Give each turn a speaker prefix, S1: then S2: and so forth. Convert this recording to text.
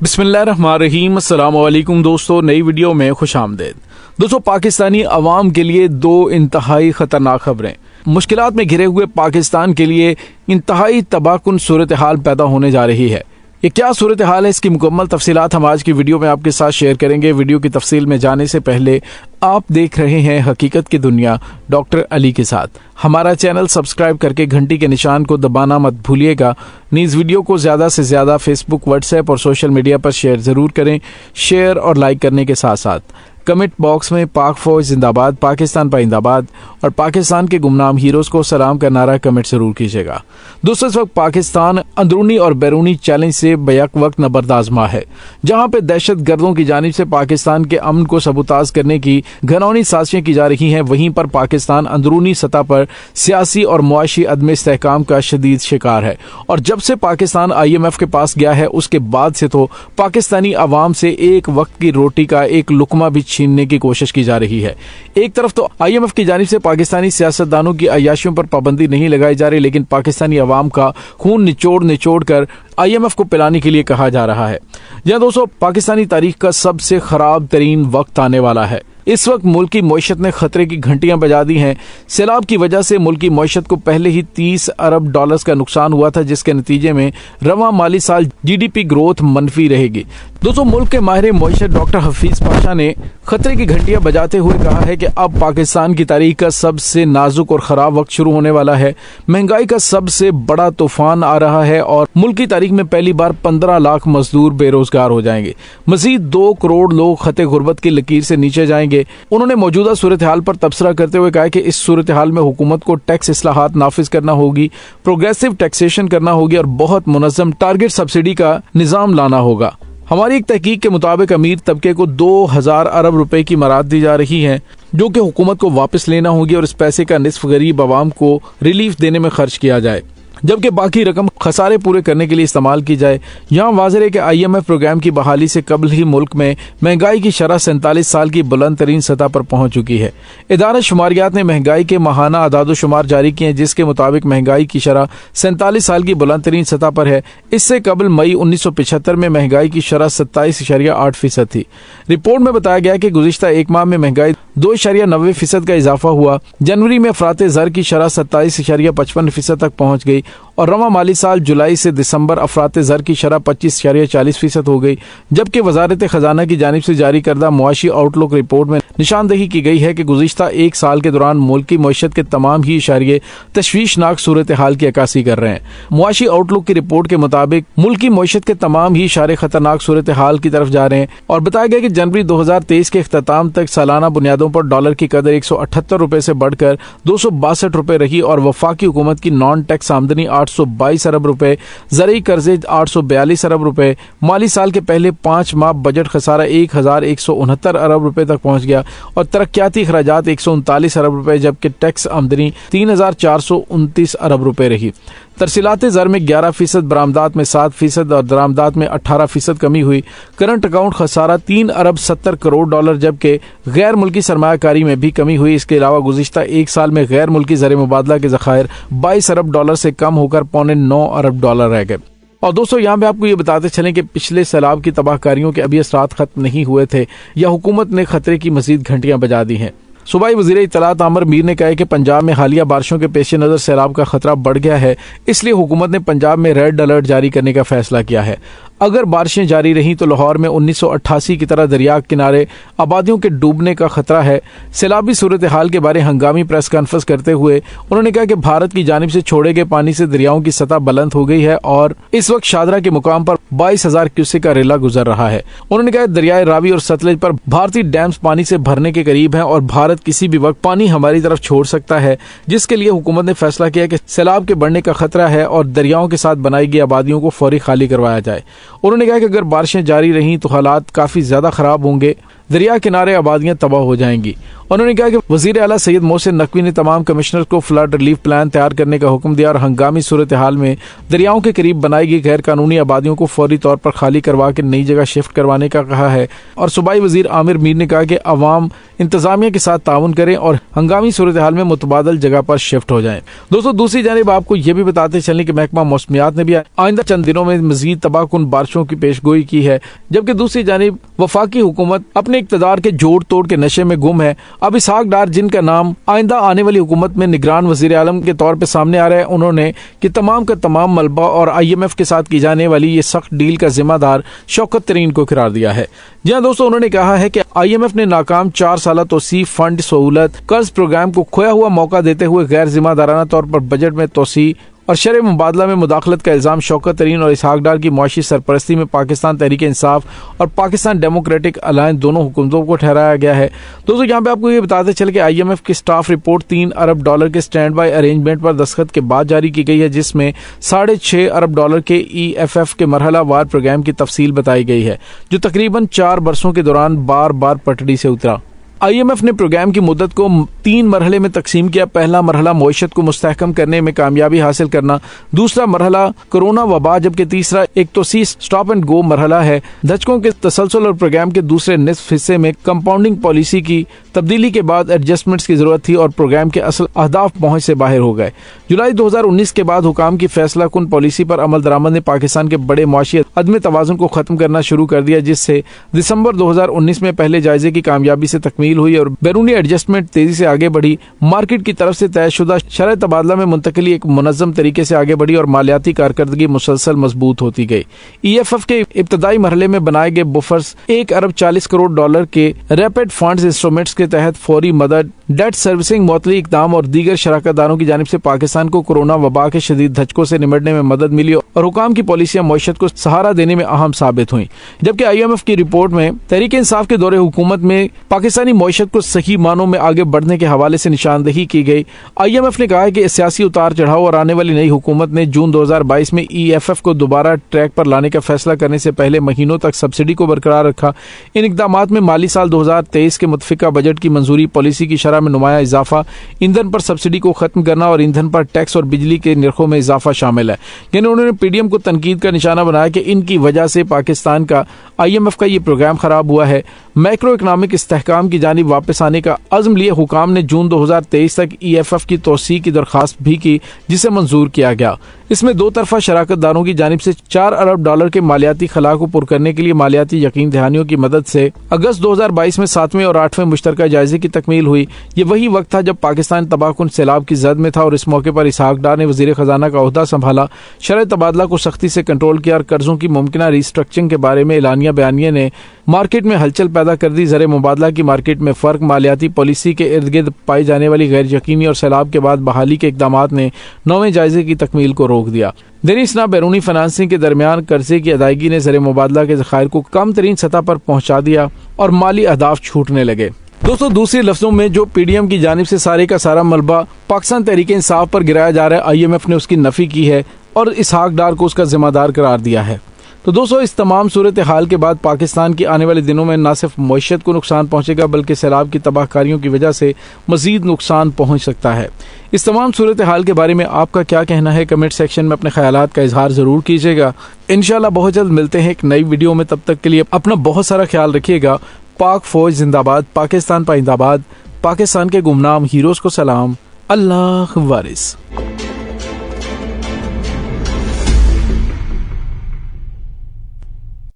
S1: बिस्मिल्लाहिर्रहमानिर्रहीम। अस्सलाम वालेकुम दोस्तों, नई वीडियो में खुश आमदेद। दोस्तों, पाकिस्तानी अवाम के लिए दो इंतहाई खतरनाक खबरें। मुश्किलात में घिरे हुए पाकिस्तान के लिए इंतहाई तबाहकुन सूरत हाल पैदा होने जा रही है। ये क्या सूरत हाल है, इसकी मुकम्मल तफसीलात हम आज की वीडियो में आपके साथ शेयर करेंगे। वीडियो की तफसील में जाने से पहले आप देख रहे हैं हकीकत की दुनिया डॉक्टर अली के साथ। हमारा चैनल सब्सक्राइब करके घंटी के निशान को दबाना मत भूलिएगा। नीज वीडियो को ज्यादा से ज्यादा फेसबुक, व्हाट्सएप और सोशल मीडिया पर शेयर जरूर करें। शेयर और लाइक करने के साथ साथ कमेंट बॉक्स में पाक फौज जिंदाबाद, पाकिस्तान पाइंदाबाद और पाकिस्तान के गुमनाम हीरोज को सलाम का नारा कमेंट जरूर कीजिएगा। दोस्तों, इस वक्त पाकिस्तान अंदरूनी और बैरूनी चैलेंज से बैक वक्त नबर्द आजमा है। जहां पे दहशत गर्दों की जानिब से पाकिस्तान के अमन को सबूताज करने की घनौनी साजिशें की जा रही हैं, वहीं पर पाकिस्तान अंदरूनी सतह पर सियासी और मुआशी अदम इस्तेहकाम का शदीद शिकार है। और जब से पाकिस्तान IMF के पास गया है, उसके बाद से तो पाकिस्तानी अवाम से एक वक्त की रोटी का एक लुकमा भी छीनने की कोशिश की जा रही है। एक तरफ तो IMF की जानिब से पाकिस्तानी सियासतदानों की अय्याशियों पर पाबंदी नहीं लगाई जा रही, लेकिन पाकिस्तानी अवाम का खून निचोड़ कर IMF को पिलाने के लिए कहा जा रहा है। यह दोस्तों पाकिस्तानी तारीख का सबसे खराब तरीन वक्त आने वाला है। इस वक्त मुल्क की मईशत ने खतरे की घंटियां बजा दी हैं। सैलाब की वजह से मुल्क की मईशत को पहले ही $30 अरब का नुकसान हुआ था, जिसके नतीजे में रवां माली साल GDP ग्रोथ मनफी रहेगी। दोस्तों, मुल्क के माहिर मईशत डॉक्टर हफीज पाशा ने खतरे की घंटियां बजाते हुए कहा है कि अब पाकिस्तान की तारीख का सबसे नाजुक और खराब वक्त शुरू होने वाला है। महंगाई का सबसे बड़ा तूफान आ रहा है और मुल्क की तारीख में पहली बार 15 लाख मजदूर बेरोजगार हो जाएंगे। मजीद 2 करोड़ लोग खते गुर्बत की लकीर से नीचे जाएंगे। उन्होंने मौजूदा सूरत हाल पर तबसरा करते हुए कहा कि इस सूरत हाल में हुकूमत को टैक्स इस्लाहात नाफिज करना होगी, प्रोग्रेसिव टैक्सेशन करना होगी और बहुत मुनज़्ज़म टारगेट सब्सिडी का निजाम लाना होगा। हमारी एक तहकीक के मुताबिक अमीर तबके को 2000 अरब रुपए की मराद दी जा रही है, जो कि हुकूमत को वापस लेना होगी और इस पैसे का निस्फ गरीब आवाम को रिलीफ देने में खर्च किया जाए, जबकि बाकी रकम खसारे पूरे करने के लिए इस्तेमाल की जाए। यहाँ वाज़ेह है कि IMF प्रोग्राम की बहाली से कबल ही मुल्क में महंगाई की शरह 47 साल की बुलंद तरीन सतह पर पहुंच चुकी है। इदारा शुमारियात ने महंगाई के माहाना आदाद शुमार जारी किए हैं, जिसके मुताबिक महंगाई की शरह 47 साल की बुलंद तरीन सतह पर है। इससे कबल मई 1975 में महंगाई की शरह 27.8% थी। रिपोर्ट में बताया गया कि गुज़िश्ता एक माह में महंगाई 2.90% का इजाफा हुआ। जनवरी में अफरात ज़र की शरह 27.55% तक पहुंच गई और रवां माली साल जुलाई से दिसंबर अफरात ज़र की शरह 25.40% हो गई। जबकि वजारत खजाना की जानिब से जारी करदा मुआशी आउटलुक रिपोर्ट में निशानदही की गई है कि गुज़िश्ता एक साल के दौरान मुल्क की मईशत के तमाम ही इशारे तशवीशनाक सूरत हाल की अक्कासी कर रहे हैं। मुआशी आउटलुक की रिपोर्ट के मुताबिक मुल्क की मईशत के तमाम ही इशारे खतरनाक सूरत हाल की तरफ जा रहे हैं और बताया गया कि जनवरी 2023 के इख्तिताम तक सालाना बुनियादों पर डॉलर की कदर 178 रुपए से बढ़कर 262 रुपए रही और वफाकी हुकूमत की नॉन टैक्स आमदनी 822 अरब रुपए, ज़रूरी कर्जे 842 अरब रुपए, माली साल के पहले 5 माह बजट खसारा 1169 अरब रुपए तक पहुंच गया और तरक्याती खराजात 139 अरब रुपए, जबकि टैक्स आमदनी 3429 अरब रुपए रही। तरसीलात ज़र में 11%, बरामदात में 7% और दरामदात में 18% कमी हुई। करंट अकाउंट खसारा 3 अरब 70 करोड़ डॉलर, जबकि गैर मुल्की सरमायाकारी में भी कमी हुई। इसके अलावा गुज़िश्ता एक साल में गैर मुल्की ज़र मुबादला के ज़खायर 22 अरब डॉलर से कम होकर $9.25 अरब रह गए। और दोस्तों, यहाँ पे आपको ये बताते चलें कि पिछले सैलाब की तबाहकारियों के अभी असरात खत्म नहीं हुए थे या हुकूमत ने खतरे की मजीद घंटियां बजा दी हैं। सूबाई वज़ीर इत्तलात आमिर मीर ने कहा है कि पंजाब में हालिया बारिशों के पेश नज़र सैलाब का खतरा बढ़ गया है, इसलिए हुकूमत ने पंजाब में रेड अलर्ट जारी करने का फैसला किया है। अगर बारिशें जारी रहीं तो लाहौर में 1988 की तरह दरिया किनारे आबादियों के डूबने का खतरा है। सैलाबी सूरत हाल के बारे हंगामी प्रेस कॉन्फ्रेंस करते हुए उन्होंने कहा कि भारत की जानिब से छोड़े गए पानी से दरियाओं की सतह बुलंद हो गई है और इस वक्त शादरा के मुकाम पर 22,000 क्यूसेक का रेला गुजर रहा है। उन्होंने कहा दरियाए रावी और सतलज पर भारतीय डैम्स पानी से भरने के करीब हैं और भारत किसी भी वक्त पानी हमारी तरफ छोड़ सकता है, जिसके लिए हुकूमत ने फैसला किया कि सैलाब के बढ़ने का खतरा है और दरियाओं के साथ बनाई गई आबादियों को फौरी खाली करवाया जाए। उन्होंने कहा कि अगर बारिशें जारी रहीं तो हालात काफी ज्यादा खराब होंगे। دریا کنارے آبادیاں تباہ ہو جائیں گی۔ انہوں نے کہا کہ وزیر اعلیٰ سید محسن نقوی نے تمام کمشنر کو فلڈ ریلیف پلان تیار کرنے کا حکم دیا اور ہنگامی صورتحال میں دریاؤں کے قریب بنائی گئی غیر قانونی آبادیوں کو فوری طور پر خالی کروا کے نئی جگہ شفٹ کروانے کا کہا ہے۔ اور صوبائی وزیر عامر میر نے کہا کہ عوام انتظامیہ کے ساتھ تعاون کریں اور ہنگامی صورتحال میں متبادل جگہ پر شفٹ ہو جائیں۔ دوستو دوسری جانب آپ کو یہ بھی بتاتے چلیں کہ محکمہ موسمیات نے بھی آئندہ چند دنوں میں مزید تباہ کن بارشوں کی پیش گوئی کی ہے، جبکہ دوسری جانب وفاقی حکومت اپنے اقتدار کے جوڑ توڑ کے نشے میں گم ہے۔ اب اسحاق ڈار جن کا نام آئندہ آنے والی حکومت میں نگران وزیر اعظم کے طور پہ سامنے آ رہا ہے، انہوں نے کہ تمام کا تمام ملبہ اور IMF کے ساتھ کی جانے والی یہ سخت ڈیل کا ذمہ دار شوکت ترین کو قرار دیا ہے۔ جہاں دوستو انہوں نے کہا ہے کہ IMF نے ناکام 4 سالہ توسیع فنڈ سہولت قرض پروگرام کو کھویا ہوا موقع دیتے ہوئے غیر ذمہ دارانہ طور پر بجٹ میں توسیع اور شرح مبادلہ میں مداخلت کا الزام شوکت ترین اور اسحاق ڈار کی معاشی سرپرستی میں پاکستان تحریک انصاف اور پاکستان ڈیموکریٹک الائنس دونوں حکومتوں کو ٹھہرایا گیا ہے۔ دوستو یہاں پہ آپ کو یہ بتاتے چلے کہ IMF کی سٹاف رپورٹ $3 ارب کے سٹینڈ بائی ارینجمنٹ پر دستخط کے بعد جاری کی گئی ہے، جس میں $6.5 ارب کے EFF کے مرحلہ وار پروگرام کی تفصیل بتائی گئی ہے، جو تقریباً 4 برسوں کے دوران بار بار پٹڑی سے اترا۔ IMF نے پروگرام کی مدت کو 3 مرحلے میں تقسیم کیا۔ پہلا مرحلہ معیشت کو مستحکم کرنے میں کامیابی حاصل کرنا، دوسرا مرحلہ کورونا وبا، جبکہ تیسرا ایک توسیع سٹاپ اینڈ گو مرحلہ ہے۔ دھچکوں کے تسلسل اور پروگرام کے دوسرے نصف حصے میں کمپاؤنڈنگ پالیسی کی تبدیلی کے بعد ایڈجسٹمنٹس کی ضرورت تھی اور پروگرام کے اصل اہداف پہنچ سے باہر ہو گئے۔ جولائی 2019 کے بعد حکام کی فیصلہ کن پالیسی پر عمل درآمد نے پاکستان کے بڑے معاشی عدم توازن کو ختم کرنا شروع کر دیا، جس سے دسمبر 2019 میں پہلے جائزے کی کامیابی سے تکمیل ہوئی اور بیرونی ایڈجسٹمنٹ تیزی سے آگے بڑھی۔ مارکیٹ کی طرف سے طے شدہ شرح تبادلہ میں منتقلی ایک منظم طریقے سے آگے بڑھی اور مالیاتی کارکردگی مسلسل مضبوط ہوتی گئی۔ EFF کے ابتدائی مرحلے میں بنائے گئے بفرز $1 ارب 40 کروڑ کے ریپڈ فنڈز انسٹرومنٹس کے تحت فوری مدد، ڈیٹ سروسنگ، معطلی اقدام اور دیگر شراکت داروں کی جانب سے پاکستان کو کورونا وبا کے شدید دھچکوں سے نمٹنے میں مدد ملی اور حکام کی پالیسیاں معیشت کو سہارا دینے میں اہم ثابت ہوئیں۔ جبکہ IMF کی رپورٹ میں تحریک انصاف کے دور حکومت میں پاکستانی معیشت کو صحیح معنوں میں آگے بڑھنے کے حوالے سے نشاندہی کی گئی۔ IMF نے کہا ہے کہ سیاسی اتار چڑھاؤ اور آنے والی نئی حکومت نے جون 2022 میں EFF کو دوبارہ ٹریک پر لانے کا فیصلہ کرنے سے پہلے مہینوں تک سبسڈی کو برقرار رکھا۔ ان اقدامات میں مالی سال 2023 کے متفقہ بجٹ کی منظوری، پالیسی کی شرح میں نمایاں اضافہ، ایندھن پر سبسڈی کو ختم کرنا اور ایندھن پر ٹیکس اور بجلی کے نرخوں میں اضافہ شامل ہے۔ یعنی انہوں نے PDM کو تنقید کا نشانہ بنایا کہ ان کی وجہ سے پاکستان کا IMF کا یہ پروگرام خراب ہوا ہے۔ میکرو اکنامک استحکام کی جانب واپس آنے کا عزم لیے حکام نے جون 2023 تک EFF کی توسیع کی درخواست بھی کی، جسے منظور کیا گیا۔ اس میں 2 طرفہ شراکت داروں کی جانب سے $4 ارب کے مالیاتی خلا کو پر کرنے کے لیے مالیاتی یقین دہانیوں کی مدد سے اگست 2022 میں 7ویں اور 8ویں مشترکہ جائزے کی تکمیل ہوئی۔ یہ وہی وقت تھا جب پاکستان تباہ کن سیلاب کی زد میں تھا اور اس موقع پر اسحاق ڈار نے وزیر خزانہ کا عہدہ سنبھالا، شرح تبادلہ کو سختی سے کنٹرول کیا اور قرضوں کی ممکنہ ری اسٹرکچرنگ کے بارے میں اعلانیہ بیانیے نے مارکیٹ میں ہلچل پیدا کر دی۔ زر مبادلہ کی مارکیٹ میں فرق، مالیاتی پالیسی کے ارد گرد پائی جانے والی غیر یقینی اور سیلاب کے بعد بحالی کے اقدامات نے 9ویں جائزے کی تکمیل کو روک دیا۔ دینی اسنا بیرونی فنانسنگ کے درمیان قرضے کی ادائیگی نے زر مبادلہ کے ذخائر کو کم ترین سطح پر پہنچا دیا اور مالی اہداف چھوٹنے لگے۔ دوستو دوسرے لفظوں میں جو PDM کی جانب سے سارے کا سارا ملبہ پاکستان تحریک انصاف پر گرایا جا رہا ہے، IMF نے اس کی نفی کی ہے اور اسحاق ڈار کو اس کا ذمہ دار قرار دیا ہے۔ تو دوستو اس تمام صورتحال کے بعد پاکستان کی آنے والے دنوں میں نہ صرف معیشت کو نقصان پہنچے گا بلکہ سیلاب کی تباہ کاریوں کی وجہ سے مزید نقصان پہنچ سکتا ہے۔ اس تمام صورتحال کے بارے میں آپ کا کیا کہنا ہے؟ کمنٹ سیکشن میں اپنے خیالات کا اظہار ضرور کیجیے گا۔ انشاءاللہ بہت جلد ملتے ہیں ایک نئی ویڈیو میں، تب تک کے لیے اپنا بہت سارا خیال رکھیے گا۔ پاک فوج زندہ باد، پاکستان پائندہ باد، پاکستان کے گمنام ہیروز کو سلام، اللہ وارث۔